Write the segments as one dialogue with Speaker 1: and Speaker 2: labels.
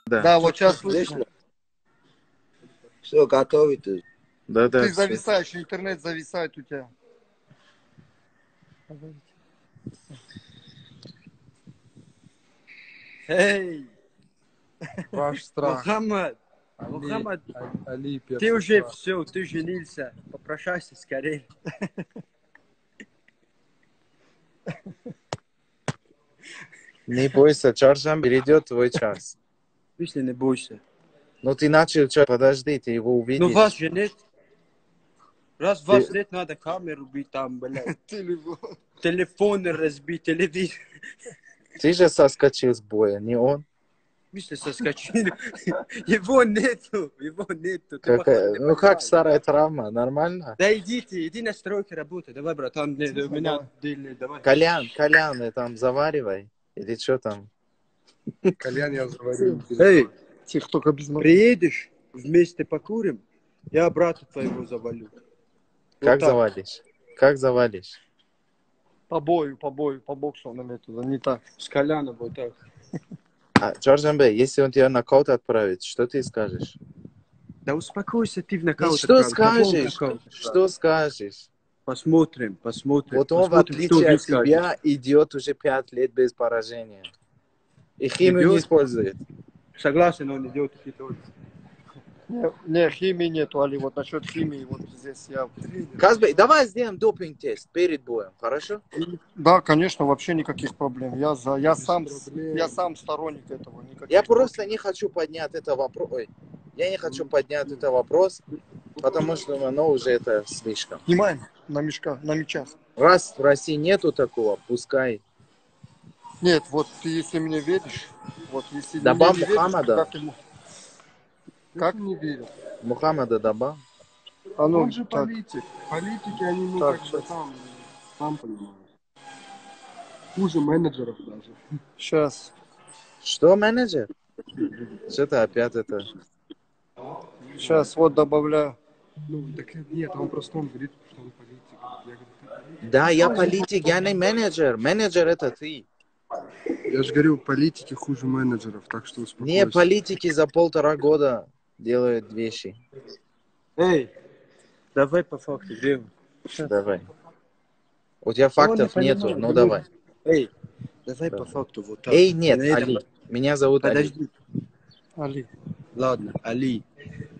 Speaker 1: Да.
Speaker 2: Да, вот сейчас слышно.
Speaker 3: Все, готовый ты.
Speaker 1: Да.
Speaker 2: Ты
Speaker 1: Всё.
Speaker 2: зависаешь, интернет зависает у тебя.
Speaker 4: Эй,
Speaker 5: Ваш страх.
Speaker 4: Мухаммад,
Speaker 5: Али,
Speaker 4: ты
Speaker 5: перший
Speaker 4: уже
Speaker 5: страх.
Speaker 4: все, ты женился. Попрощайся скорее.
Speaker 1: Не бойся, Чоршанбе, придет твой час.
Speaker 4: Если не бойся.
Speaker 1: Ну ты начал, подожди, ты его
Speaker 4: Ну
Speaker 1: увидишь.
Speaker 4: вас же нет. Раз вас нет, надо камеру бить там, блядь. Телефоны разбить, телевизор.
Speaker 1: Ты же соскочил с боя, не он.
Speaker 4: Мистер соскочил. Его нету.
Speaker 1: Ну как старая травма, нормально?
Speaker 4: Да иди на стройке работай. Давай, братан, у меня дельный, давай.
Speaker 1: Колян, там заваривай. Или что там?
Speaker 5: Кальян я заварил.
Speaker 4: Эй,
Speaker 2: Тихо, только без моего.
Speaker 4: приедешь, вместе покурим, я брата твоего завалю.
Speaker 1: Как
Speaker 4: так.
Speaker 1: завалишь? Как завалишь?
Speaker 2: По бою, по боксу он имеет туда, не так.
Speaker 4: С Коляном вот так.
Speaker 1: Чоршанбе, если он тебя нокаут отправит, что ты скажешь?
Speaker 4: Да успокойся, ты в нокаут
Speaker 1: Что
Speaker 4: отправишь.
Speaker 1: скажешь? Что скажешь?
Speaker 4: Посмотрим.
Speaker 1: Вот он, в отличие от тебя, идет уже 5 лет без поражения. И химию не использует.
Speaker 4: Согласен, он идет и тоже.
Speaker 2: Не, химии нету, Али. Вот насчет химии, вот здесь я...
Speaker 1: Казбек, давай сделаем допинг-тест перед боем, хорошо?
Speaker 2: Да, конечно, вообще никаких проблем. Я сам сторонник этого. Никаких
Speaker 1: Я просто не хочу поднять это вопрос. Ой, я не хочу поднять это вопрос, потому что оно уже это слишком.
Speaker 2: Снимаем на мечах.
Speaker 1: Раз в России нету такого, пускай.
Speaker 2: Нет, вот ты если мне веришь, вот если
Speaker 1: Добавь
Speaker 2: мне не веришь,
Speaker 1: Мухаммада.
Speaker 2: то как ему? Как?
Speaker 5: Не верю.
Speaker 1: Мухаммада добавь.
Speaker 2: А ну,
Speaker 5: Он же
Speaker 2: так.
Speaker 5: политик. Политики, они, ну,
Speaker 2: Так,
Speaker 5: как бы там, сам понимаешь. Хуже менеджеров даже.
Speaker 2: Сейчас.
Speaker 1: Что, менеджер? Что-то опять это.
Speaker 2: Сейчас вот добавляю.
Speaker 5: Ну, так нет, он просто он говорит, что он политик. Я говорю, ты политик?
Speaker 1: Да, я политик, я не менеджер. Менеджер это ты.
Speaker 5: Я же говорю, политики хуже менеджеров, так что успокойся.
Speaker 1: Не, политики за 1,5 года делают вещи.
Speaker 4: Эй, давай по факту, где он?
Speaker 1: Давай. У тебя фактов нету, ну давай.
Speaker 4: Эй, давай по факту вот так.
Speaker 1: Эй, нет,
Speaker 4: На этом-
Speaker 1: Али. Меня зовут Али.
Speaker 4: Подожди.
Speaker 2: Али.
Speaker 4: Ладно, Али,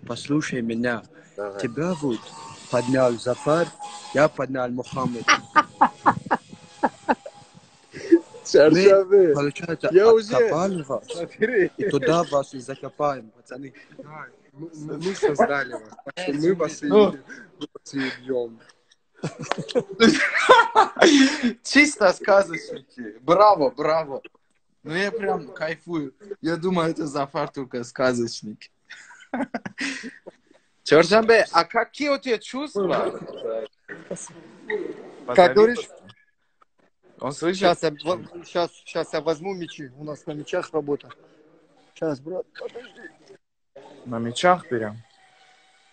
Speaker 4: послушай меня.
Speaker 1: Давай.
Speaker 4: Тебя вот поднял Зафар, я поднял Мухаммад. Мы, получается,
Speaker 1: Я уже-
Speaker 4: откопали вас. И туда вас и закопаем, пацаны.
Speaker 5: Да, мы создали вас, так что мы вас и убьем.
Speaker 1: Чисто сказочники. Браво. Ну я прям кайфую. Я думаю, это Зафар только сказочник. Чоршанбе, а какие у тебя чувства?
Speaker 2: Как говоришь?
Speaker 1: Он слышит?
Speaker 2: Сейчас я возьму мечи. У нас на мечах работа. Сейчас, брат, подожди.
Speaker 1: На мечах берем.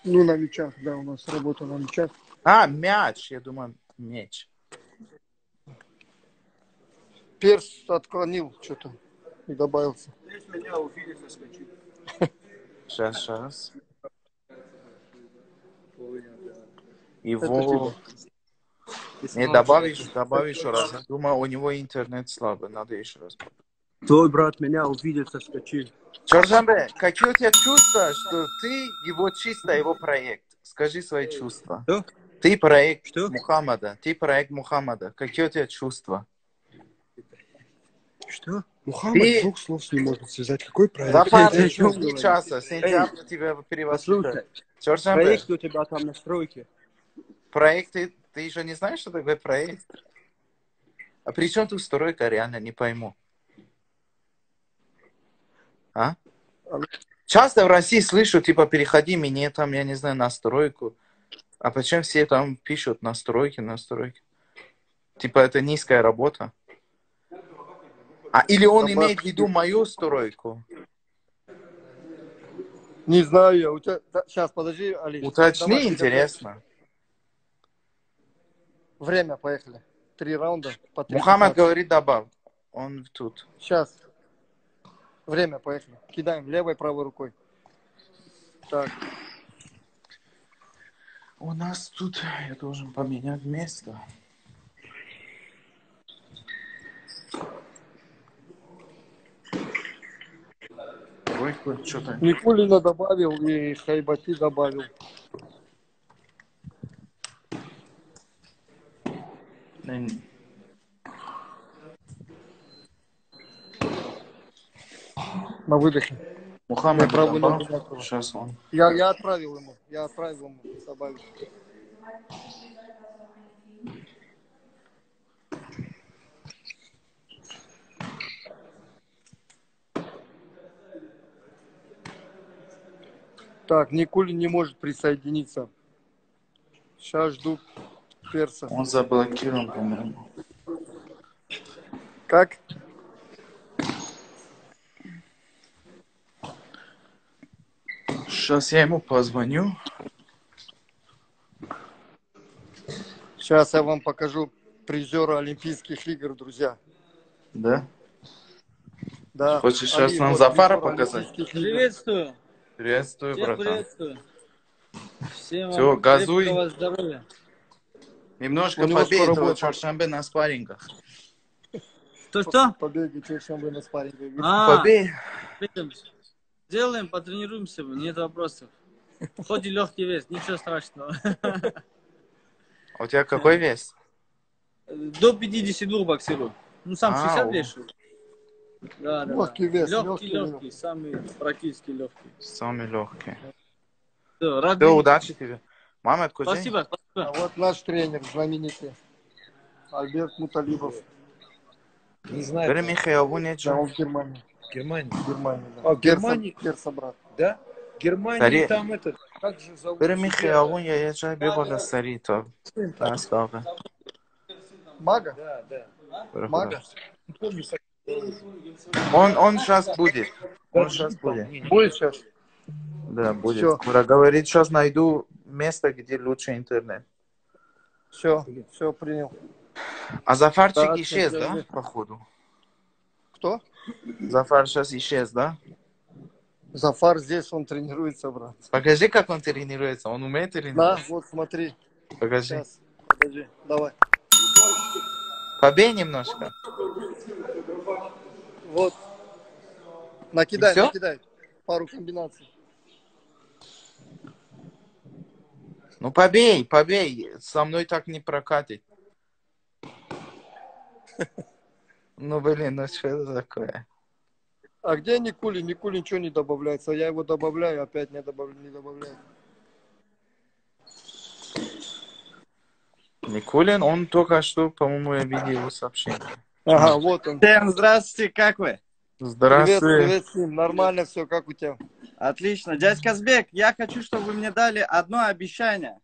Speaker 2: Ну, на мечах, да, у нас работа на мечах.
Speaker 1: А, мяч. Я думаю, меч.
Speaker 2: Перс отклонил что-то и добавился.
Speaker 4: Здесь меня увидели, соскочил.
Speaker 1: Сейчас.
Speaker 2: Это
Speaker 1: Его... Не, добавишь еще раз. Я думаю, у него интернет слабый. Надо еще раз.
Speaker 4: Твой брат меня увидел, соскочил.
Speaker 1: Чоршанбе, какие у тебя чувства, что ты его чисто, его проект? Скажи свои чувства.
Speaker 4: Что?
Speaker 1: Ты проект
Speaker 4: Что?
Speaker 1: Мухаммада. Какие у тебя чувства?
Speaker 4: Что?
Speaker 5: Мухаммад
Speaker 1: Ты-
Speaker 5: 2 слов не может связать. Какой проект?
Speaker 1: Зафар,
Speaker 4: Ты о чем
Speaker 1: 3
Speaker 4: говоришь?
Speaker 1: часа. Сентябрь тебя
Speaker 4: Послушай,
Speaker 1: перевоспитает. Чоршанбе,
Speaker 4: проект у тебя там на стройке.
Speaker 1: проект, ты еще не знаешь, что такое проект? А при чем тут стройка, реально, не пойму. А? Часто в России слышу, типа, переходи мне там, я не знаю, на стройку. А почему все там пишут на стройке? Типа, это низкая работа. Или он имеет в виду мою стройку?
Speaker 2: Не знаю я. У тебя... Сейчас, подожди, Али.
Speaker 1: Уточни,
Speaker 2: Давай,
Speaker 1: интересно.
Speaker 2: Время, поехали. 3 раунда по 3.
Speaker 1: Мухаммад говорит, добавь. Он тут.
Speaker 2: Сейчас. Время, поехали. Кидаем левой, правой рукой. Так.
Speaker 1: У нас тут, я должен поменять место. Тройку, что-то.
Speaker 2: Никулина добавил и Хайбати добавил. На выдохе.
Speaker 1: Мухаммед
Speaker 2: правую
Speaker 1: добавил.
Speaker 2: ногу накрыл.
Speaker 1: Сейчас он.
Speaker 2: Я отправил ему добавить. Так, Никулин не может присоединиться. Сейчас жду перса.
Speaker 1: Он заблокирован, по-моему.
Speaker 2: Как?
Speaker 1: Сейчас я ему позвоню.
Speaker 2: Сейчас я вам покажу призера Олимпийских игр, друзья.
Speaker 1: Да?
Speaker 2: Да.
Speaker 1: Хочешь сейчас
Speaker 2: Али,
Speaker 1: нам
Speaker 2: вот
Speaker 1: Зафара
Speaker 2: призер
Speaker 1: показать?
Speaker 2: Олимпийских игр.
Speaker 4: Приветствую.
Speaker 1: Приветствую,
Speaker 4: Всех
Speaker 1: братан.
Speaker 4: приветствую. Всем
Speaker 1: Всё,
Speaker 4: вам
Speaker 1: газуй.
Speaker 4: крепкого здоровья.
Speaker 1: Немножко
Speaker 2: У него
Speaker 1: побей
Speaker 2: скоро
Speaker 1: этого
Speaker 2: будет
Speaker 1: Чоршанбе на спаррингах.
Speaker 4: Что?
Speaker 2: Побеги, чешем вы на спарринге.
Speaker 1: Побей.
Speaker 4: Сделаем, потренируемся, нет вопросов. Хоть и легкий вес, ничего страшного.
Speaker 1: У тебя какой вес?
Speaker 4: До 52 боксирую. Ну, сам 60 вешу. Да.
Speaker 2: Легкий вес,
Speaker 4: Легкий, самый практически легкий.
Speaker 1: Самый легкий.
Speaker 4: Рад
Speaker 1: Все,
Speaker 4: видеть.
Speaker 1: удачи тебе. Мамед Кузей.
Speaker 4: Спасибо.
Speaker 2: А вот наш тренер знаменитый. Альберт Муталибов.
Speaker 5: Не знаю.
Speaker 1: Бери Михаил
Speaker 2: Да,
Speaker 1: Вунеча.
Speaker 2: он в Германии.
Speaker 5: Германия.
Speaker 2: Да.
Speaker 5: А, в Германии?
Speaker 2: Перса, брат.
Speaker 5: Да? Германия
Speaker 1: Тари-
Speaker 5: там этот. Как же зовут?
Speaker 1: Бери Михаил Вуня, я же бегал старито.
Speaker 5: Сын там.
Speaker 1: Настава.
Speaker 2: Мага?
Speaker 5: Да.
Speaker 2: Мага?
Speaker 5: Не помню.
Speaker 1: Он сейчас будет. Он сейчас будет.
Speaker 2: Будет сейчас.
Speaker 1: Да, будет.
Speaker 2: Всё.
Speaker 1: Скоро говорит, сейчас найду место, где лучше интернет.
Speaker 2: Все принял.
Speaker 1: А Зафарчик
Speaker 2: Да,
Speaker 1: исчез, да,
Speaker 2: держи.
Speaker 1: походу?
Speaker 2: Кто?
Speaker 1: Зафар сейчас исчез, да?
Speaker 2: Зафар здесь, он тренируется, брат.
Speaker 1: Покажи, как он тренируется. Он умеет
Speaker 2: Да,
Speaker 1: тренироваться?
Speaker 2: вот смотри.
Speaker 1: Покажи.
Speaker 2: Сейчас, подожди, давай.
Speaker 1: Побей немножко.
Speaker 2: Вот. Накидай,
Speaker 1: И всё?
Speaker 2: накидай. Пару комбинаций.
Speaker 1: Ну побей. Со мной так не прокатит. Ну блин, ну что это такое?
Speaker 2: А где Никулин? Никулин ничего не добавляется. Я его добавляю, опять не добавляю.
Speaker 1: Никулин, он только что, по-моему, я видел его сообщение.
Speaker 2: Ага, вот он.
Speaker 6: Всем здравствуйте, как вы?
Speaker 1: Здравствуй.
Speaker 2: Привет, Сим. Нормально все, как у тебя?
Speaker 6: Отлично. Дядь Казбек, я хочу, чтобы вы мне дали одно обещание.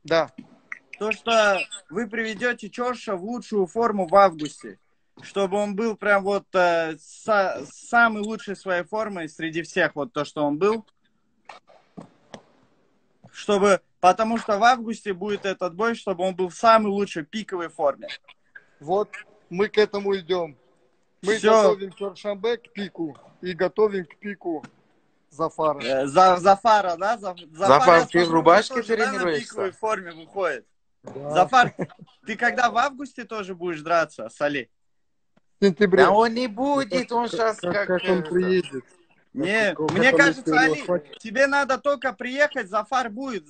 Speaker 2: Да.
Speaker 6: То, что вы приведете Чорша в лучшую форму в августе. Чтобы он был прям вот самой лучшей своей формой среди всех, вот то, что он был. Потому что в августе будет этот бой, чтобы он был в самой лучшей пиковой форме.
Speaker 2: Вот мы к этому идем. Мы
Speaker 6: Всё.
Speaker 2: готовим Чоршанбе к пику и готовим к пику Зафара.
Speaker 6: Зафара, да?
Speaker 1: Зафар,
Speaker 6: я
Speaker 1: ты в
Speaker 6: смотрю,
Speaker 1: рубашке
Speaker 6: тоже, да, на
Speaker 1: тренируешься?
Speaker 6: пиковой форме выходит.
Speaker 2: Да.
Speaker 6: Зафар, ты когда в августе тоже будешь драться с Али?
Speaker 2: В сентябре.
Speaker 1: Да он не будет, он сейчас
Speaker 2: Как он приедет?
Speaker 6: Не,
Speaker 2: Как
Speaker 6: мне
Speaker 2: он
Speaker 6: кажется,
Speaker 2: его
Speaker 6: Али,
Speaker 2: схватит?
Speaker 6: тебе надо только приехать, Зафар будет.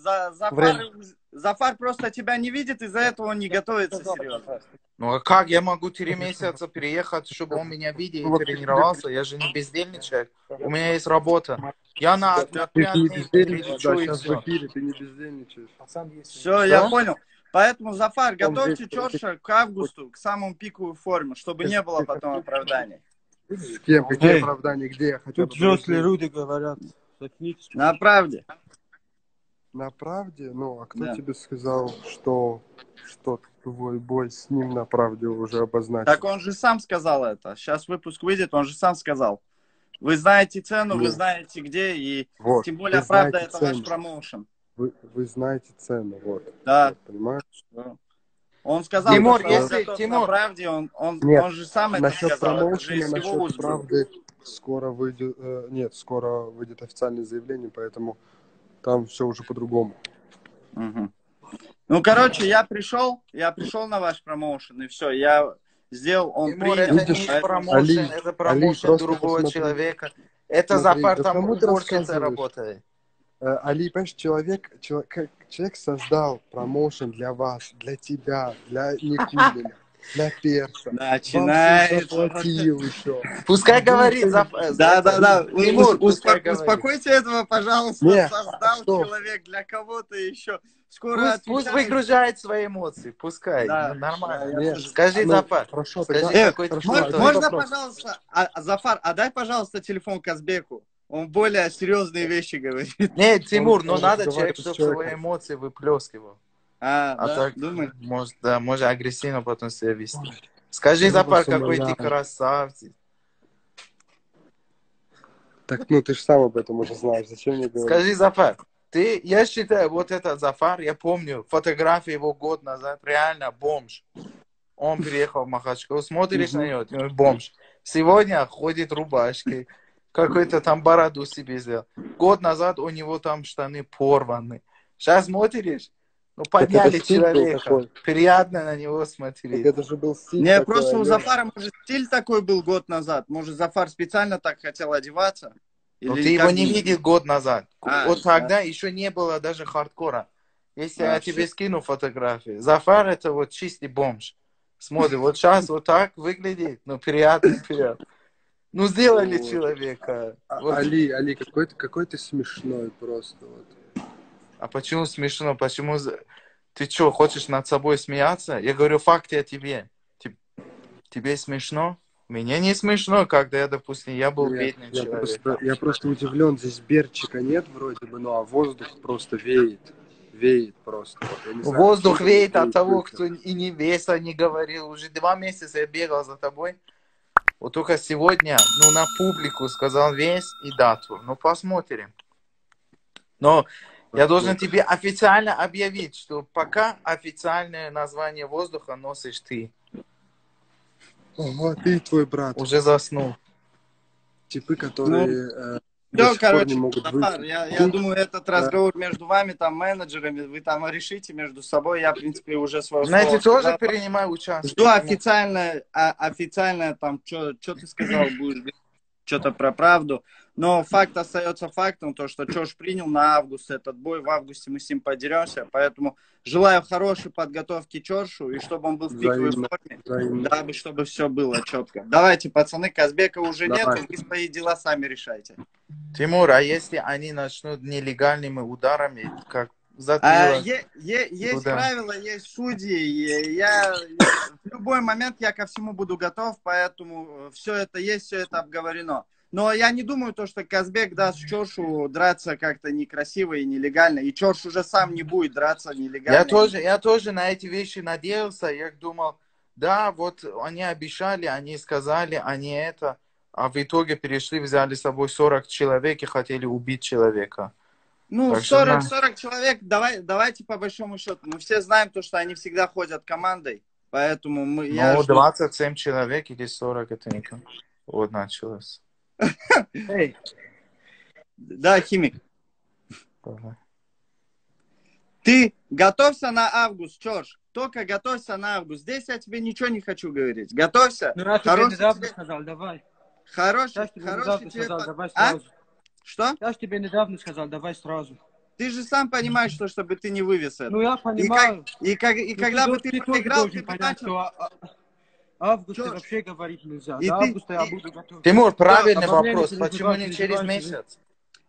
Speaker 6: Зафар просто тебя не видит, из-за этого он не готовится серьезно.
Speaker 1: Ну а как я могу 3 месяца переехать, чтобы он меня видел и тренировался? Я же не бездельный человек. У меня есть работа. Я на отряд не прилечу и
Speaker 5: сейчас в
Speaker 1: все.
Speaker 5: эфире, ты не бездельничаешь.
Speaker 6: Все, я понял. Поэтому, Зафар, готовьте Чорша к августу, к самому пиковой форме, чтобы не было потом оправданий.
Speaker 5: С кем? Какие оправдания? Где я хотя бы?
Speaker 4: Тут взрослые люди говорят.
Speaker 6: На правде.
Speaker 5: На правде? Ну, а кто
Speaker 6: Да.
Speaker 5: тебе сказал, что твой бой с ним на правде уже обозначен?
Speaker 6: Так он же сам сказал это. Сейчас выпуск выйдет, он же сам сказал. Вы знаете цену, вы
Speaker 5: Нет.
Speaker 6: знаете где, и
Speaker 5: Вот,
Speaker 6: тем более
Speaker 5: вы
Speaker 6: правда
Speaker 5: знаете
Speaker 6: это ваш
Speaker 5: цену.
Speaker 6: промоушен.
Speaker 5: Вы знаете цену, вот.
Speaker 6: Да.
Speaker 5: Вот, понимаешь?
Speaker 6: Он сказал,
Speaker 1: Тимур,
Speaker 6: что он
Speaker 1: если-
Speaker 6: готов
Speaker 1: Тимур.
Speaker 6: на правде, он
Speaker 5: Нет,
Speaker 6: же сам это
Speaker 5: насчет
Speaker 6: сказал, это же
Speaker 5: промоушена,
Speaker 6: из его
Speaker 5: насчет
Speaker 6: уст было.
Speaker 5: правды, скоро выйдет, нет, скоро выйдет официальное заявление, поэтому там все уже по-другому.
Speaker 6: Мгм. Ну, короче, я пришел на ваш промоушен, и все, я сделал, он
Speaker 1: Тимур,
Speaker 6: принял.
Speaker 1: это не
Speaker 6: Поэтому-
Speaker 1: промоушен,
Speaker 5: Али,
Speaker 1: это
Speaker 5: Али,
Speaker 1: промоушен
Speaker 5: просто
Speaker 1: другого
Speaker 5: посмотри.
Speaker 1: человека. Это
Speaker 5: Смотри,
Speaker 1: Зафар
Speaker 5: да
Speaker 1: там
Speaker 5: кому ты
Speaker 1: уборщицей
Speaker 5: рассказываешь?
Speaker 1: работает.
Speaker 5: Али, понимаешь, человек создал промоушен для вас, для тебя, для Никулина, для Перса. Вам всем
Speaker 6: Начинает.
Speaker 5: заплатил еще.
Speaker 1: Пускай
Speaker 5: А вы
Speaker 1: говорит,
Speaker 5: еще-
Speaker 6: Да.
Speaker 1: Тимур, пускай говорит.
Speaker 6: Успокойте этого, пожалуйста.
Speaker 5: Не,
Speaker 6: Создал
Speaker 5: что?
Speaker 6: человек для кого-то еще. Скоро
Speaker 1: Пусть
Speaker 6: отвечает.
Speaker 1: выгружает свои эмоции, пускай.
Speaker 6: Да,
Speaker 1: Ну, нормально.
Speaker 6: да, я тоже-
Speaker 1: Скажи,
Speaker 5: Ну,
Speaker 1: Зафар,
Speaker 5: хорошо,
Speaker 1: скажи,
Speaker 5: тогда-
Speaker 1: какой ты
Speaker 5: хорошо,
Speaker 1: крутой.
Speaker 5: один
Speaker 6: Можно,
Speaker 5: вопрос.
Speaker 6: пожалуйста, Зафар, отдай, пожалуйста, телефон Казбеку. Он более серьезные вещи говорит.
Speaker 1: Нет, Тимур, но
Speaker 5: Он
Speaker 1: надо
Speaker 5: разговаривает
Speaker 1: человек,
Speaker 5: с
Speaker 1: чтобы
Speaker 5: человеком.
Speaker 1: свои эмоции выплескивал. А
Speaker 6: Да,
Speaker 1: так,
Speaker 6: думаешь?
Speaker 1: может агрессивно потом себя вести. Скажи,
Speaker 5: Я
Speaker 1: Зафар,
Speaker 5: вас
Speaker 1: какой ты
Speaker 5: умоляю.
Speaker 1: красавец.
Speaker 5: Так, ну ты же сам об этом уже знаешь, зачем мне говорить?
Speaker 1: Скажи, Зафар, я считаю, вот этот Зафар, я помню, фотографии его год назад, реально бомж. Он приехал в Махачкалу, смотришь на него, ты бомж. Сегодня ходит в рубашке, какой-то там бороду себе сделал. Год назад у него там штаны порваны. Сейчас смотришь, ну подняли
Speaker 5: это стиль был
Speaker 1: человека,
Speaker 5: такой.
Speaker 1: приятно на него
Speaker 5: Так
Speaker 1: смотреть.
Speaker 5: это же был стиль
Speaker 6: Не,
Speaker 5: такой,
Speaker 6: просто у
Speaker 5: Олег.
Speaker 6: Зафара, может, стиль такой был год назад. Может, Зафар специально так хотел одеваться?
Speaker 1: Но
Speaker 6: Или
Speaker 1: ты его
Speaker 6: как
Speaker 1: не
Speaker 6: бы-
Speaker 1: видел год назад.
Speaker 6: А,
Speaker 1: Вот
Speaker 6: да.
Speaker 1: тогда еще не было даже хардкора. Если
Speaker 6: А,
Speaker 1: я тебе
Speaker 6: всё.
Speaker 1: скину фотографии. Зафар это вот чистый бомж. Смотри, вот сейчас вот так выглядит. Ну, приятно. Ну, сделали
Speaker 5: Вот.
Speaker 1: человека. Вот.
Speaker 5: Али, какой ты смешной просто. Вот.
Speaker 1: А почему смешно? Почему... Ты что, хочешь над собой смеяться? Я говорю факты о тебе. Тебе смешно? Мне не смешно, когда я был
Speaker 5: Нет,
Speaker 1: бедный человек.
Speaker 5: я просто удивлен, здесь берчика нет вроде бы, ну а воздух просто веет. Веет просто. Вот, я не знаю,
Speaker 1: Воздух
Speaker 5: что
Speaker 1: веет
Speaker 5: это
Speaker 1: от того,
Speaker 5: будет.
Speaker 1: кто и не веса не говорил. Уже 2 месяца я бегал за тобой. Вот только сегодня, на публику сказал вес и дату. Ну, посмотрим. Но я должен тебе официально объявить, что пока официальное название воздуха носишь ты.
Speaker 5: Ого, ты и твой брат.
Speaker 1: Уже заснул.
Speaker 5: Типы, которые до
Speaker 6: Все,
Speaker 5: сих пор
Speaker 6: короче,
Speaker 5: не могут
Speaker 6: Зафар,
Speaker 5: выйти.
Speaker 6: я думаю, этот разговор между вами, там, менеджерами, вы там решите между собой. Я, в принципе, уже свое
Speaker 1: Знаете,
Speaker 6: слово
Speaker 1: тоже
Speaker 6: сказал.
Speaker 1: принимаю участие.
Speaker 6: Жду официальное там, что ты сказал, будешь что-то про правду. Но факт остается фактом, то, что Чош принял на август этот бой. В августе мы с ним подеремся. Поэтому желаю хорошей подготовки Чошу, и чтобы он был в пиковой
Speaker 5: Взаимно.
Speaker 6: форме.
Speaker 5: Взаимно.
Speaker 6: Дабы, чтобы все было четко. Давайте, пацаны, Казбека уже
Speaker 5: Давай.
Speaker 6: нету, вы свои дела сами решайте.
Speaker 1: Тимур, а если они начнут нелегальными ударами, как затмило?
Speaker 6: Есть
Speaker 1: Куда?
Speaker 6: правила, есть судьи. В любой момент я ко всему буду готов, поэтому все это есть, все это обговорено. Но я не думаю, что Казбек даст Чошу драться как-то некрасиво и нелегально. И Чош уже сам не будет драться нелегально.
Speaker 1: Я тоже на эти вещи надеялся. Я думал, да, вот они обещали, они сказали, они это. А в итоге перешли, взяли с собой 40 человек и хотели убить человека.
Speaker 6: Ну,
Speaker 1: Так что
Speaker 6: 40 человек, давайте по большому счету. Мы все знаем то, что они всегда ходят командой. Поэтому я
Speaker 1: Ну,
Speaker 6: жду.
Speaker 1: 27 человек или 40, это никак. Вот началось.
Speaker 6: Эй. Да, химик.
Speaker 1: Давай.
Speaker 6: Ты готовься на август, Чорш. Только готовься на август. Здесь я тебе ничего не хочу говорить. Готовься.
Speaker 4: Ну, раз тебе
Speaker 6: Хороший
Speaker 4: недавно
Speaker 6: тебе-
Speaker 4: сказал, давай.
Speaker 6: Хороший
Speaker 4: Я ж тебе недавно
Speaker 6: тебе...
Speaker 4: сказал, давай
Speaker 6: А?
Speaker 4: сразу.
Speaker 6: Что?
Speaker 4: Я ж тебе недавно сказал, давай сразу.
Speaker 6: Ты же сам понимаешь, что чтобы ты не вывез это.
Speaker 4: Ну, я понимаю.
Speaker 6: И
Speaker 4: Ну,
Speaker 6: когда бы ты
Speaker 4: тоже
Speaker 6: проиграл, ты
Speaker 4: должен
Speaker 6: бы
Speaker 4: понять,
Speaker 6: начал...
Speaker 4: что августа
Speaker 6: Чё ж?
Speaker 4: вообще говорить нельзя.
Speaker 6: И
Speaker 4: До
Speaker 6: ты-
Speaker 4: августа я
Speaker 6: и-
Speaker 4: буду готов.
Speaker 1: Тимур, правильный
Speaker 4: обо мне
Speaker 1: вопрос.
Speaker 4: не
Speaker 1: Почему
Speaker 4: переживай,
Speaker 1: не через
Speaker 4: переживай.
Speaker 1: месяц?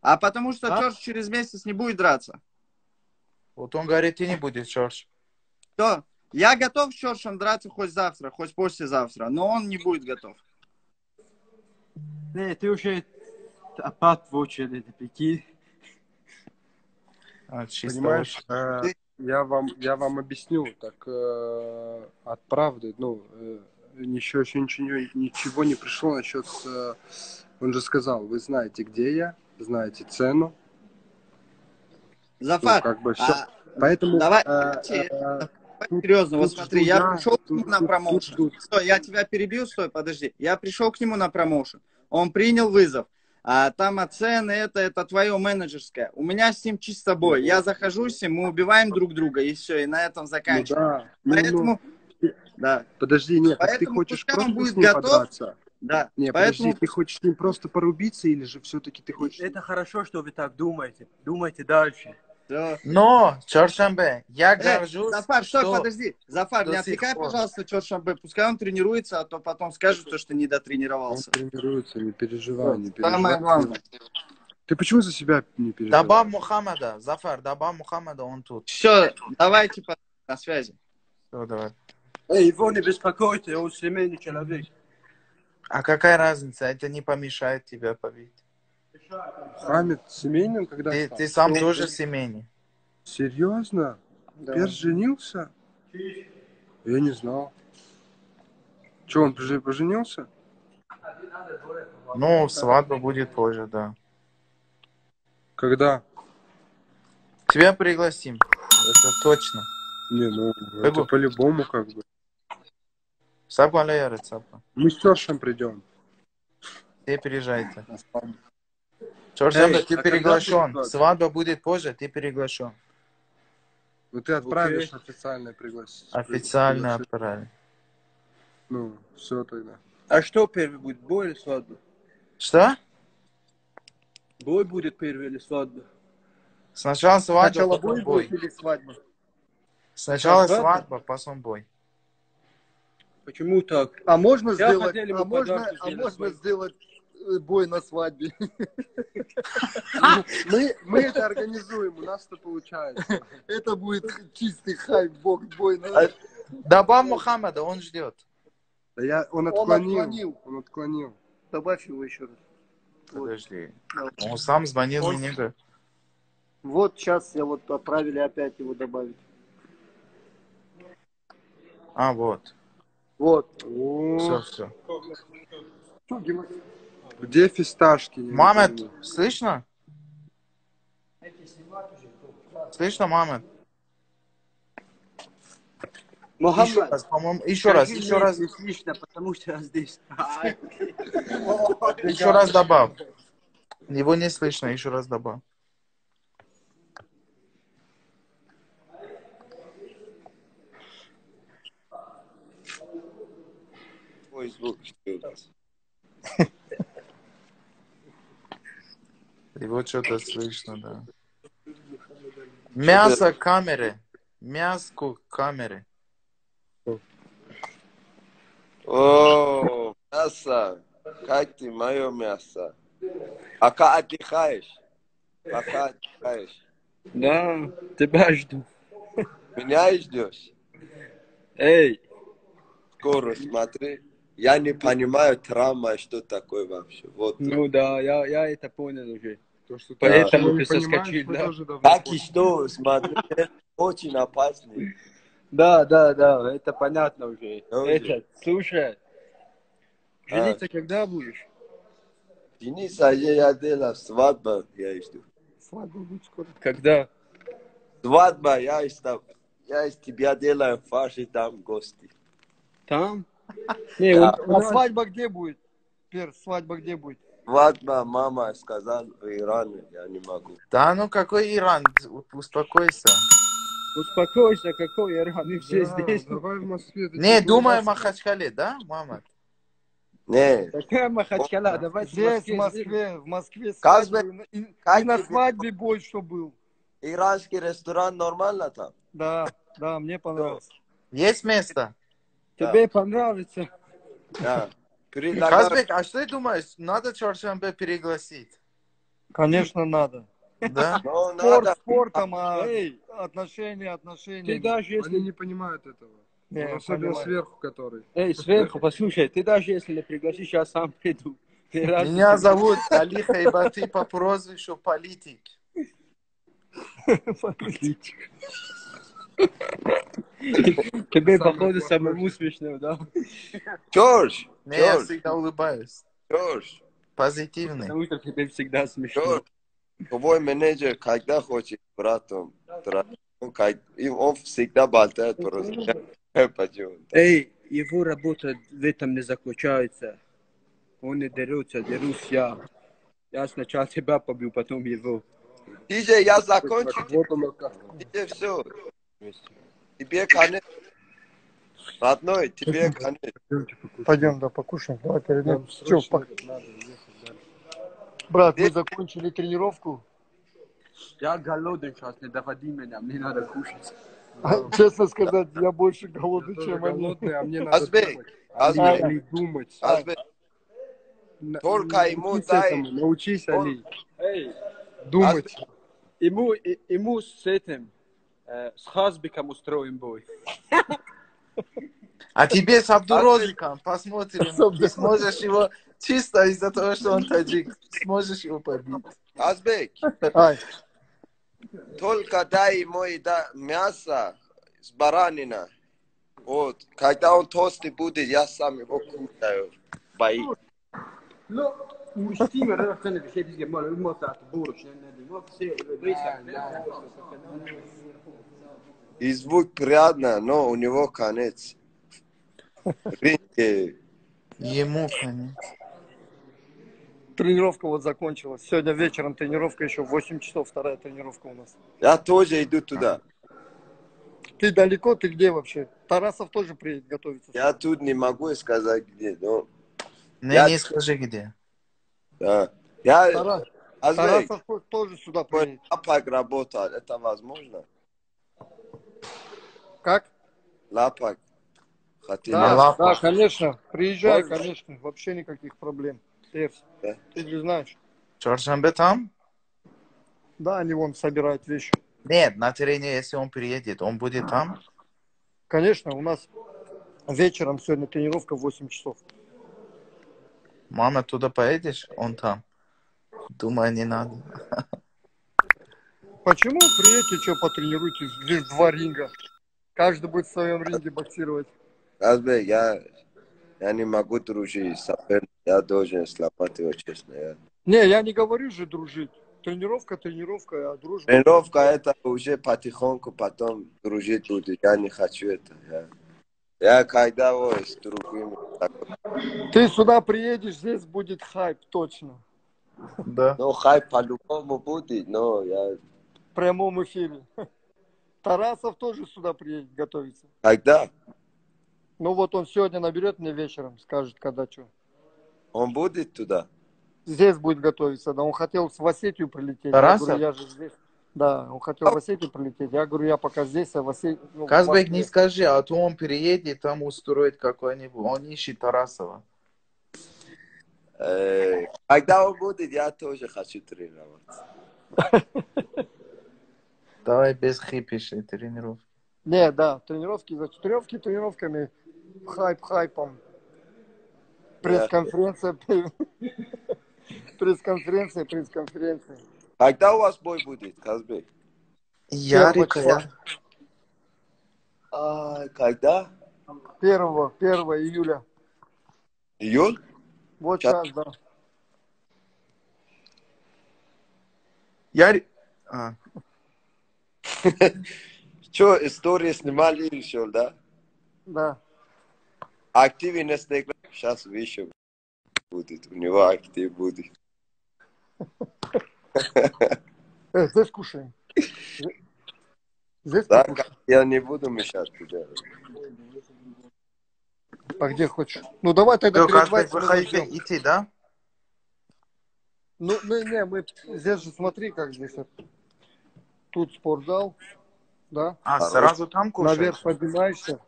Speaker 6: А потому что
Speaker 4: А?
Speaker 6: Чорш через месяц не будет драться.
Speaker 1: Вот он говорит, ты не будешь, Джордж.
Speaker 6: То я готов с Чоршем драться хоть завтра, хоть послезавтра, но он не будет готов.
Speaker 4: Не, ты уже опять в очереди, прикинь.
Speaker 1: Чисто
Speaker 5: Понимаешь,
Speaker 1: очень.
Speaker 5: я вам объясню, так от правды, еще ничего не пришло насчет, он же сказал, вы знаете, где я, знаете цену,
Speaker 6: Зафар,
Speaker 5: как бы все. Поэтому
Speaker 6: давай,
Speaker 5: тут-
Speaker 6: серьезно, вот
Speaker 5: тут
Speaker 6: смотри,
Speaker 5: жду
Speaker 6: я
Speaker 5: я,
Speaker 6: пришел к
Speaker 5: тут-
Speaker 6: нему на
Speaker 5: тут-
Speaker 6: промоушен.
Speaker 5: тут-
Speaker 6: Стой, я тебя перебил, стой, подожди. Я пришел к нему на промоушен. он принял вызов. А там оцены, это твое менеджерское. У меня с ним чисто бой. Я захожу с ним, мы убиваем друг друга, и все, и на этом
Speaker 5: Ну
Speaker 6: заканчиваем.
Speaker 5: да.
Speaker 6: Поэтому, да.
Speaker 5: Подожди, нет, так ты
Speaker 6: Поэтому
Speaker 5: хочешь
Speaker 6: пускай он
Speaker 5: просто с
Speaker 6: будет
Speaker 5: ним
Speaker 6: готов.
Speaker 5: подраться?
Speaker 6: Да.
Speaker 5: Не,
Speaker 6: Поэтому
Speaker 5: подожди, ты хочешь с ним просто порубиться, или же все-таки ты хочешь...
Speaker 4: Это хорошо, что вы так думаете. Думайте дальше.
Speaker 6: всё.
Speaker 1: Но, Чоршанбе, я горжусь,
Speaker 6: Зафар, стой,
Speaker 1: что
Speaker 6: подожди. Зафар,
Speaker 1: до
Speaker 6: не
Speaker 1: сих
Speaker 6: отвлекай,
Speaker 1: пор.
Speaker 6: пожалуйста, Чоршанбе. Пускай он тренируется, а то потом скажут, что
Speaker 5: Он
Speaker 6: недотренировался.
Speaker 5: тренируется, не переживай, не
Speaker 6: Самое
Speaker 5: переживай.
Speaker 6: главное.
Speaker 5: Ты почему за себя не
Speaker 1: Добавь
Speaker 5: переживаешь?
Speaker 1: Мухаммада, Зафар, добавь Мухаммада, он тут.
Speaker 6: Все, давайте на связи.
Speaker 1: Все, давай.
Speaker 4: Эй, его не беспокойте, он семейный человек.
Speaker 1: А какая разница? Это не помешает тебе побить.
Speaker 5: Хамид семейным когда
Speaker 1: Ты,
Speaker 5: стал?
Speaker 1: ты сам тоже семейный.
Speaker 5: Серьезно? Перс женился? Я не знал. Че, он уже поженился?
Speaker 1: Ну, свадьба будет позже, да.
Speaker 5: Когда?
Speaker 1: Тебя пригласим. Это точно.
Speaker 5: Не, ну,
Speaker 1: Бегу.
Speaker 5: это по-любому как бы.
Speaker 1: Сапа лаяра, сапа.
Speaker 5: Мы с Сершем придем.
Speaker 1: Все переезжайте. Чоршанбе, ты
Speaker 4: а когда
Speaker 1: приглашен.
Speaker 4: будет
Speaker 1: Свадьба будет позже, ты приглашен.
Speaker 5: Ну ты отправишь официальное приглашение.
Speaker 1: Официально отправили.
Speaker 5: Ну, все тогда.
Speaker 4: А что первый будет, бой или свадьба?
Speaker 1: Что?
Speaker 4: Бой будет первый или свадьба?
Speaker 1: Сначала свадьба,
Speaker 6: Сначала
Speaker 1: потом
Speaker 6: бой
Speaker 1: бой.
Speaker 6: будет или свадьба?
Speaker 1: Сначала
Speaker 4: Свадьба?
Speaker 1: свадьба, потом бой.
Speaker 4: Почему так?
Speaker 2: А можно
Speaker 4: Я
Speaker 2: сделать,
Speaker 4: хотели бы подарки
Speaker 2: сделать бой на свадьбе?
Speaker 5: Мы это организуем, у нас это получается.
Speaker 2: Это будет чистый хайп, бой на...
Speaker 1: Добавь Мухаммада, он ждет.
Speaker 5: Да он
Speaker 2: отклонил.
Speaker 5: отклонил.
Speaker 2: Добавь его еще раз.
Speaker 1: Подожди. Он сам звонил мне. Говорит,
Speaker 2: Вот сейчас я вот отправили опять его добавить.
Speaker 1: а, вот.
Speaker 2: Вот.
Speaker 1: Все, все.
Speaker 5: Где фисташки? Я не
Speaker 1: Мамед,
Speaker 5: пойму.
Speaker 1: слышно? Слышно, Мамед? Еще
Speaker 4: Мухаммад,
Speaker 1: раз, по-моему, еще раз.
Speaker 4: не слышно, потому что я здесь.
Speaker 1: Еще раз добавь. Его не слышно, еще раз добавь.
Speaker 3: Твой звук что?
Speaker 1: Его что-то слышно, да. Мясо камеры. Мяско камеры.
Speaker 3: О, мясо. Как ты, мое мясо? Пока отдыхаешь. Пока отдыхаешь.
Speaker 4: Да, тебя жду.
Speaker 3: Меня ждешь?
Speaker 4: Эй,
Speaker 3: Скоро смотри. Я не понимаю травма, что такое вообще. Вот.
Speaker 4: ну да, я это понял уже.
Speaker 5: То, что ты
Speaker 4: Поэтому
Speaker 5: не
Speaker 4: ты
Speaker 5: понимаешь,
Speaker 4: соскочил,
Speaker 5: мы
Speaker 4: да?
Speaker 5: тоже давно
Speaker 3: Так и
Speaker 5: поняли.
Speaker 3: что, смотри, это очень опасный.
Speaker 4: Да, это понятно уже.
Speaker 3: Ну,
Speaker 4: Это, слушай, жениться когда будешь?
Speaker 3: Денис, а я делал свадьба, я жду.
Speaker 2: Свадьба будет скоро.
Speaker 4: Когда?
Speaker 3: Свадьба, я из тебя делаю фарш и там гости.
Speaker 4: Там? Не,
Speaker 3: Да.
Speaker 2: А свадьба где будет? Перс, свадьба где будет?
Speaker 3: Свадьба, мама сказала в Иране, я не могу.
Speaker 1: Да ну какой Иран? Успокойся.
Speaker 4: успокойся, какой Иран, мы все
Speaker 5: Да,
Speaker 4: здесь.
Speaker 5: давай в Москве.
Speaker 1: Не, думай о Махачкале, да, мама?
Speaker 3: Не,
Speaker 4: Какая Махачкала, давайте
Speaker 2: Здесь, в Москве свадьба. И на свадьбе бой, что был.
Speaker 3: иранский ресторан нормально там?
Speaker 2: Да, мне понравилось.
Speaker 1: Есть место?
Speaker 4: Тебе понравится.
Speaker 3: Да. Предлагаю,
Speaker 1: Казбек, а что ты думаешь? Надо Чоршанбе перегласить?
Speaker 2: Конечно, надо.
Speaker 1: Да?
Speaker 3: ну, надо.
Speaker 2: Спортом, а
Speaker 4: Эй,
Speaker 2: отношения.
Speaker 4: ты даже
Speaker 5: Они
Speaker 4: если...
Speaker 5: не понимают этого.
Speaker 2: Не,
Speaker 5: Он особенно
Speaker 2: понимаю.
Speaker 5: сверху, который.
Speaker 4: Эй, сверху, послушай, ты даже если не пригласишь, я сам приду. Ты раз-
Speaker 1: Меня зовут Али Хайбати по прозвищу Политик.
Speaker 4: Тебе, походу, самому смешно, да?
Speaker 3: Джордж,
Speaker 1: Не, я
Speaker 3: Джордж,
Speaker 1: всегда улыбаюсь.
Speaker 3: Джордж,
Speaker 1: Позитивный.
Speaker 4: Потому что тебе всегда смешно.
Speaker 3: Джордж. Твой менеджер когда хочет братом, он всегда болтает просто. Почему?
Speaker 4: Эй, его работа в этом не заключается. Он не дерется, дерусь я. Я сначала тебя побью, потом его.
Speaker 3: Диджей, я закончу.
Speaker 5: Вот оно как.
Speaker 3: Диджей, все. Тебе конец. Родной, тебе конец.
Speaker 2: Пойдем, да, покушаем. Давай, перейдем.
Speaker 5: Нам
Speaker 2: Чё,
Speaker 5: срочно надо ехать дальше.
Speaker 2: брат, мы закончили тренировку.
Speaker 4: Я голоден сейчас, не доводи меня, мне надо кушать.
Speaker 2: Честно сказать, я больше голодный,
Speaker 5: Тоже
Speaker 2: чем они.
Speaker 5: голодный, а мне надо
Speaker 3: Азбек,
Speaker 5: думать.
Speaker 3: Азбек,
Speaker 5: Али, думать.
Speaker 3: Азбек, только ему
Speaker 5: Научись
Speaker 3: дай.
Speaker 5: этому, научись, Али.
Speaker 4: Эй,
Speaker 5: Думать.
Speaker 4: ему с этим, с Хазбиком устроим бой.
Speaker 1: А тебе с Абдурозиком посмотрим. Ты сможешь его чисто из-за того, что он таджик, сможешь его побить.
Speaker 3: Азбек,
Speaker 2: Ай,
Speaker 3: только дай ему мясо с баранина. Вот, когда он толстый будет, я сам его кушаю. Бои.
Speaker 4: Ну, учти, мы цены все дизги, мы мотать бурыш, не все
Speaker 3: И звук приятно, но у него конец. Ринге.
Speaker 1: Ему, конечно.
Speaker 2: тренировка вот закончилась. Сегодня вечером тренировка, еще в 8 часов вторая тренировка у нас.
Speaker 3: Я тоже иду туда.
Speaker 2: Ты далеко? Ты где вообще? Тарасов тоже приедет готовиться.
Speaker 3: Я тут не могу сказать где, но...
Speaker 1: Не скажи где.
Speaker 3: Да. Я... Азбек,
Speaker 2: Тарасов тоже сюда
Speaker 3: мой
Speaker 2: приедет.
Speaker 3: лапак работает, это возможно?
Speaker 2: Как?
Speaker 3: Лапак. Хотели.
Speaker 2: Да,
Speaker 1: лапах.
Speaker 2: да, конечно. Приезжай,
Speaker 3: Можно?
Speaker 2: конечно. Вообще никаких проблем. Эрс,
Speaker 3: Да.
Speaker 2: ты же знаешь.
Speaker 1: Чоршанбе там?
Speaker 2: Да, они вон собирают вещи.
Speaker 1: Нет, на террине, если он приедет, он будет там?
Speaker 2: Конечно, у нас вечером сегодня тренировка в 8 часов.
Speaker 1: Мама, туда поедешь? Он там. Думаю, не надо.
Speaker 2: Почему? Приедьте, что потренируйтесь. Здесь 2 ринга. Каждый будет в своем ринге боксировать.
Speaker 3: Азбек, я не могу дружить с соперником. Я должен сломать его, честно.
Speaker 2: Не, я не говорю же дружить. Тренировка, а дружба.
Speaker 3: Тренировка это уже потихоньку потом дружить будет. Я не хочу это. Я когда вот с другими.
Speaker 2: Ты сюда приедешь, здесь будет хайп, точно.
Speaker 1: Да.
Speaker 3: Ну, хайп по-любому будет, но я...
Speaker 2: В прямом эфире. Тарасов тоже сюда приедет готовиться.
Speaker 3: Когда?
Speaker 2: Ну вот он сегодня наберет мне вечером, скажет, когда что.
Speaker 3: Он будет туда?
Speaker 2: Здесь будет готовиться. Да, он хотел в Осетию прилететь.
Speaker 1: Тарасов?
Speaker 2: Я говорю, я же здесь. Да, он хотел в Осетию прилететь. Я говорю, я пока здесь, а в Осетию... Ну, в
Speaker 1: Казбек,
Speaker 2: Москве.
Speaker 1: не скажи, а то он переедет, там устроит какой-нибудь. Он ищет Тарасова.
Speaker 3: Когда он будет, я тоже хочу тренироваться.
Speaker 1: Давай без хипишей тренировки.
Speaker 2: Не, да, тренировки за тренировками, хайпом. Пресс-конференция. Пресс-конференция.
Speaker 3: Когда у вас бой будет, Казбек?
Speaker 1: Ярика,
Speaker 2: числа.
Speaker 3: Когда?
Speaker 2: 1 июля.
Speaker 3: Июль?
Speaker 2: Вот
Speaker 3: Сейчас.
Speaker 2: сейчас, да.
Speaker 3: Что, истории снимали еще, да?
Speaker 2: Да.
Speaker 3: Активность сейчас выше будет. У него актив будет.
Speaker 2: Здесь кушаем. Здесь
Speaker 3: Да,
Speaker 2: покушаем.
Speaker 3: я не буду мешать тебе.
Speaker 2: А где хочешь? Ну давай тогда
Speaker 1: Казбек,
Speaker 2: перед
Speaker 1: вы
Speaker 2: мы
Speaker 1: хотите
Speaker 2: начнем.
Speaker 1: идти, да?
Speaker 2: Ну, мы здесь же смотри, как здесь. Тут спортзал, да?
Speaker 1: Сразу там кушать?
Speaker 2: Наверх поднимаешься.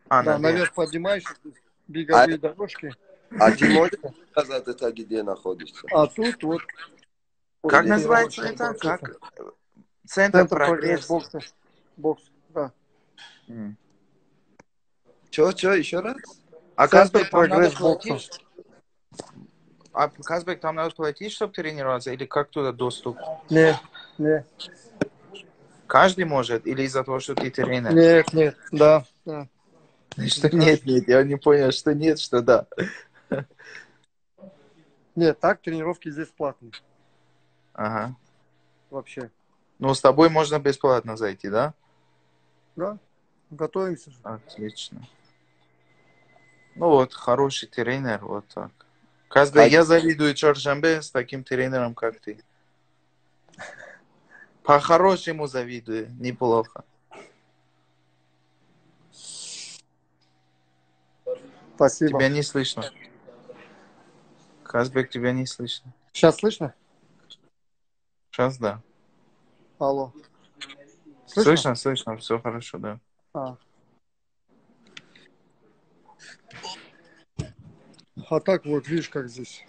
Speaker 1: Да,
Speaker 2: наверх поднимаешься. Беговые дорожки.
Speaker 3: А ты можешь сказать, это где находишься?
Speaker 2: А тут вот.
Speaker 1: Как
Speaker 2: вот
Speaker 1: называется
Speaker 2: тренировочная
Speaker 1: это?
Speaker 2: бокс.
Speaker 1: Как? Центр прогресс.
Speaker 2: Бокс, да.
Speaker 3: Что, еще раз?
Speaker 1: А
Speaker 2: Центр
Speaker 1: Казбек, там надо
Speaker 2: прогресс бокса.
Speaker 1: платить? А Казбек, там надо платить, чтобы тренироваться? Или как туда доступ?
Speaker 2: Не.
Speaker 1: Каждый может? Или из-за того, что ты тренер?
Speaker 2: Нет, да.
Speaker 1: Что нет, я не понял, что нет, что да.
Speaker 2: Нет, так тренировки здесь платные.
Speaker 1: Ага.
Speaker 2: Вообще.
Speaker 1: Ну, с тобой можно бесплатно зайти, да?
Speaker 2: Да, готовимся же.
Speaker 1: Отлично. Ну вот, хороший тренер, вот так. Казбек, я завидую Чоршембе с таким тренером, как ты. По-хорошему завидую, неплохо.
Speaker 2: Спасибо.
Speaker 1: Тебя не слышно. Казбек, тебя не слышно.
Speaker 2: Сейчас слышно?
Speaker 1: Сейчас да.
Speaker 2: Алло.
Speaker 1: Слышно, все хорошо, да.
Speaker 2: А так вот, видишь, как здесь.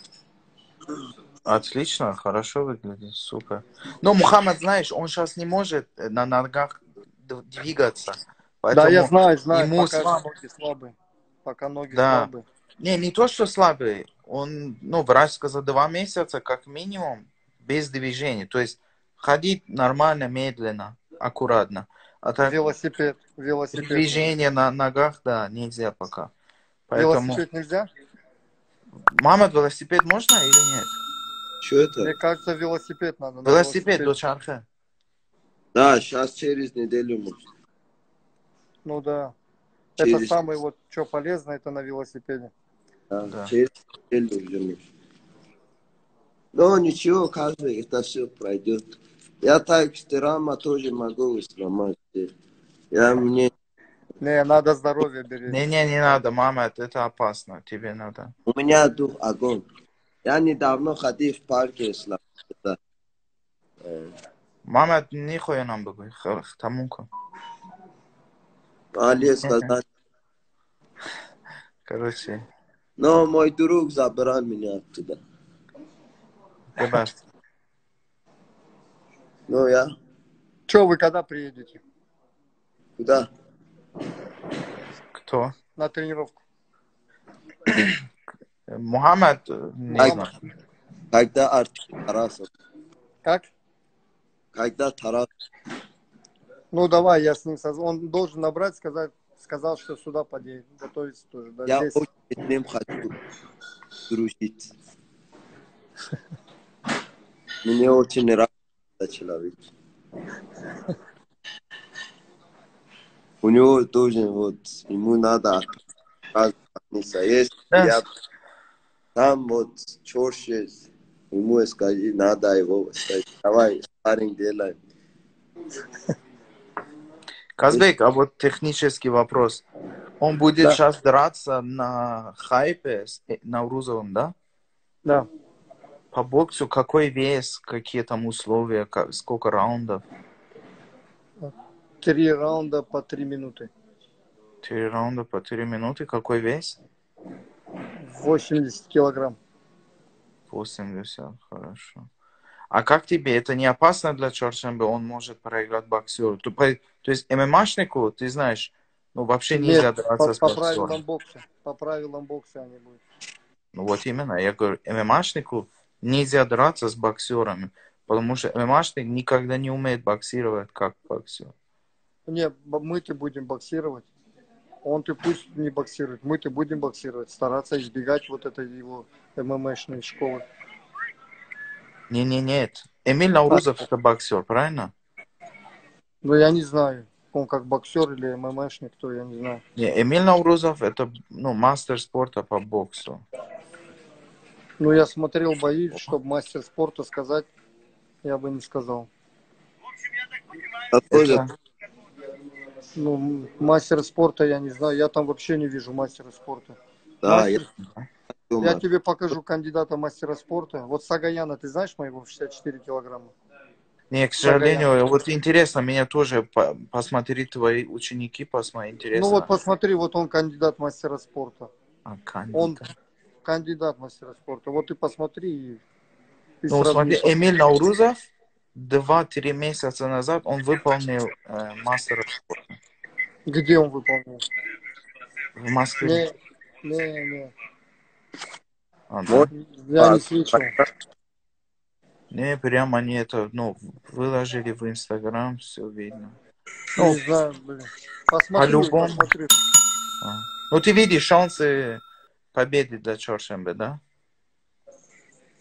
Speaker 1: Отлично, хорошо выглядит, супер. Но Мухаммад, знаешь, он сейчас не может на ногах двигаться.
Speaker 2: Да, я
Speaker 1: Поэтому
Speaker 2: знаю,
Speaker 1: ему
Speaker 2: пока
Speaker 1: слабо.
Speaker 2: ноги слабые. Пока ноги
Speaker 1: Да.
Speaker 2: слабые.
Speaker 1: Не то, что слабый. Он, врач сказал, 2 месяца как минимум без движения. То есть ходить нормально, медленно, аккуратно. А так
Speaker 2: Велосипед.
Speaker 1: движение на ногах, да, нельзя пока. Поэтому...
Speaker 2: Велосипед нельзя?
Speaker 1: Мама, велосипед можно или нет?
Speaker 3: Что это?
Speaker 2: Мне кажется, велосипед надо. на
Speaker 1: Велосипед
Speaker 2: велосипеде.
Speaker 1: до чарха.
Speaker 3: Да, сейчас через неделю может.
Speaker 2: Ну да.
Speaker 3: Через-
Speaker 2: Это самое вот, что полезно, это на велосипеде.
Speaker 3: Да, через неделю уже может. Но ничего, каждый, это все пройдет. Я так стирама тоже могу сломать. Мне...
Speaker 2: Не, надо здоровье беречь.
Speaker 1: Не надо, мама, это опасно. Тебе надо.
Speaker 3: У меня дух огонь. Я недавно ходил в парке сломать.
Speaker 1: Мама, нихуя нам бы, тамука.
Speaker 3: Али сказать.
Speaker 1: Короче,
Speaker 3: Но мой друг забрал меня оттуда.
Speaker 1: ребят,
Speaker 3: Ну я
Speaker 2: Че, вы когда приедете
Speaker 3: куда?
Speaker 1: кто?
Speaker 2: на тренировку?
Speaker 1: Мухаммад, не
Speaker 3: Ай.
Speaker 1: знаю.
Speaker 3: Когда Артем Тарасов?
Speaker 2: Как?
Speaker 3: Когда Тарасов?
Speaker 2: Ну давай, я с ним он должен набрать, сказал, что сюда подъедет. Готовится тоже. Да,
Speaker 3: Я
Speaker 2: здесь.
Speaker 3: очень с ним хочу дружить. Мне очень нравится этот человек. У него тоже вот, ему надо отправиться. Если
Speaker 1: Да.
Speaker 3: я там вот чёрще, ему скажи, надо его сказать, давай спарринг делаем.
Speaker 1: Казбек, а вот технический вопрос. Он будет
Speaker 2: Да.
Speaker 1: сейчас драться на хайпе с Наурузовым, да?
Speaker 2: Да.
Speaker 1: По боксу какой вес, какие там условия, сколько раундов?
Speaker 2: 3 раунда по 3 минуты.
Speaker 1: 3 раунда по 3 минуты. Какой вес?
Speaker 2: 80 килограмм.
Speaker 1: 80, хорошо. А как тебе? Это не опасно для Чоршембе? Он может проиграть боксеру. То есть ММАшнику, ты знаешь, вообще нельзя
Speaker 2: Нет,
Speaker 1: драться с
Speaker 2: по
Speaker 1: боксером.
Speaker 2: правилам бокса. По правилам бокса они будут.
Speaker 1: Ну вот именно, я говорю, ММАшнику нельзя драться с боксерами, потому что ММАшник никогда не умеет боксировать как боксер.
Speaker 2: Не, мы-то будем боксировать. Он-то пусть не боксирует. Мы-то будем боксировать. Стараться избегать вот этой его ММАшной школы.
Speaker 1: Нет. Эмиль Наурузов это боксер, правильно?
Speaker 2: Ну, я не знаю. Он как боксер или ММАшник, кто, я не знаю.
Speaker 1: Не, Эмиль Наурузов это мастер спорта по боксу.
Speaker 2: Ну, я смотрел бои, чтобы мастер спорта сказать, я бы не сказал.
Speaker 3: Какой же?
Speaker 2: Ну, мастер спорта я не знаю. Я там вообще не вижу мастера спорта.
Speaker 3: Да, я
Speaker 2: Я
Speaker 3: думаю.
Speaker 2: тебе покажу кандидата мастера спорта. Вот Сагаяна, ты знаешь моего в 64 килограмма?
Speaker 1: Не, к сожалению, вот интересно, меня тоже посмотри твои ученики, посмотри, интересно.
Speaker 2: Ну вот посмотри, вот он кандидат мастера спорта.
Speaker 1: Кандидат.
Speaker 2: Он кандидат мастера спорта. Вот ты посмотри и
Speaker 1: Ну,
Speaker 2: сравни.
Speaker 1: смотри, Эмиль Наурузов 2-3 месяца назад он выполнил мастера спорта
Speaker 2: Где он выполнил?
Speaker 1: в Москве.
Speaker 2: Не.
Speaker 1: Да?
Speaker 3: Вот.
Speaker 2: Я не слышал.
Speaker 1: Не, прямо они это, выложили в Инстаграм, все видно.
Speaker 2: Не знаю, блин. Посмотри,
Speaker 1: По-любому.
Speaker 2: посмотри.
Speaker 1: Ну, ты видишь шансы победы для Чоршембе, да?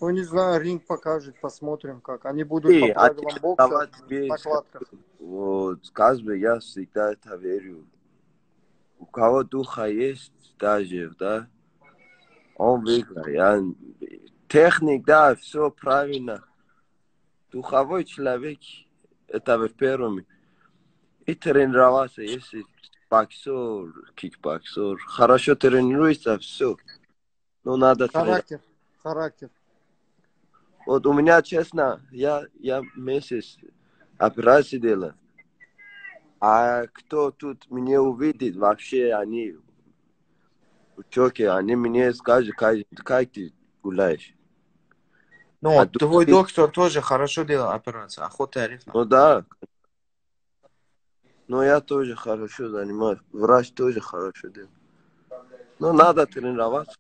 Speaker 2: Ну, не знаю, ринг покажет, посмотрим как. Они будут
Speaker 3: И,
Speaker 2: по правилам бокса
Speaker 3: давай
Speaker 2: в
Speaker 3: тебе
Speaker 2: накладках.
Speaker 3: вот, скажи, я всегда это верю. У кого духа есть даже, да? Он выиграл. Техник, да, все правильно. Духовой человек, это в первом. И тренироваться, если боксер, кикбоксер, хорошо тренируется, все. Но надо тренироваться.
Speaker 2: Характер.
Speaker 3: Вот у меня, честно, я месяц операции делал. А кто тут меня увидит, вообще они в шоке, они мне скажут, как ты гуляешь.
Speaker 1: Ну,
Speaker 3: А
Speaker 1: твой
Speaker 3: другие,
Speaker 1: доктор тоже хорошо делал операцию. Охота Арифна.
Speaker 3: ну да, но я тоже хорошо занимаюсь. Врач тоже хорошо делает. Но надо тренироваться.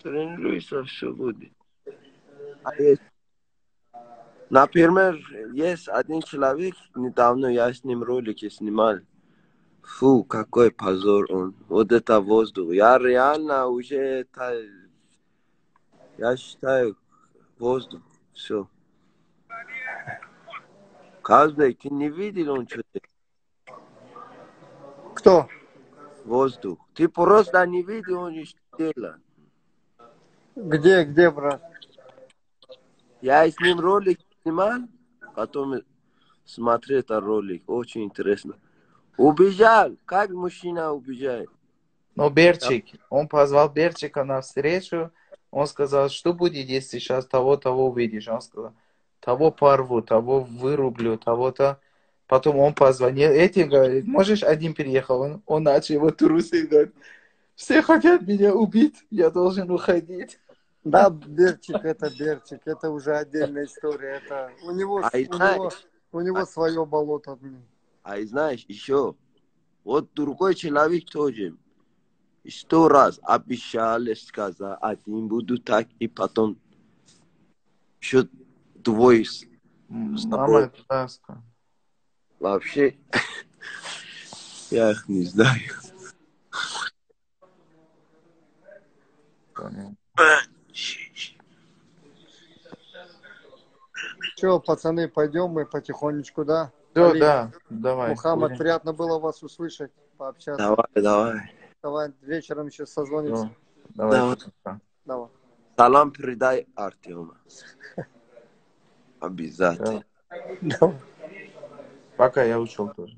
Speaker 3: Тренируйся, все будет. Например, есть один человек, недавно я с ним ролики снимал. Фу, какой позор он. Вот это воздух. Я реально уже, я считаю, воздух. Все. Каждый, ты не видел, он что делает?
Speaker 2: Кто?
Speaker 3: Воздух. Ты просто не видел, он что делает.
Speaker 2: Где, брат?
Speaker 3: Я с ним ролик снимал, потом смотрел этот ролик. Очень интересно. Убежал. Как мужчина убежает?
Speaker 1: Но Берчик, он позвал Берчика на встречу. Он сказал, что будет, если сейчас того увидишь? Он сказал, того порву, того вырублю, того-то. Потом он позвонил. Этим говорит, можешь один переехал? Он начал его трусы, говорит, все хотят меня убить, я должен уходить.
Speaker 2: Да, Берчик, это уже отдельная история. Это у него свое болото.
Speaker 3: Знаешь, еще, вот другой человек тоже 100 раз обещал сказать, один буду так, и потом еще двое с
Speaker 1: Мама,
Speaker 3: тобой.
Speaker 1: это таска.
Speaker 3: Вообще, я их не знаю.
Speaker 1: Понял.
Speaker 2: Че, пацаны, пойдем мы потихонечку, да?
Speaker 1: Все,
Speaker 2: Али,
Speaker 1: да, давай.
Speaker 2: Мухаммад,
Speaker 1: будем.
Speaker 2: приятно было вас услышать, пообщаться.
Speaker 3: Давай.
Speaker 2: Давай, вечером еще созвонимся.
Speaker 1: Всё, давай.
Speaker 3: Давай.
Speaker 1: Пока.
Speaker 2: Давай.
Speaker 3: Салам передай Артему. Обязательно.
Speaker 2: Давай.
Speaker 1: Пока я ушел тоже.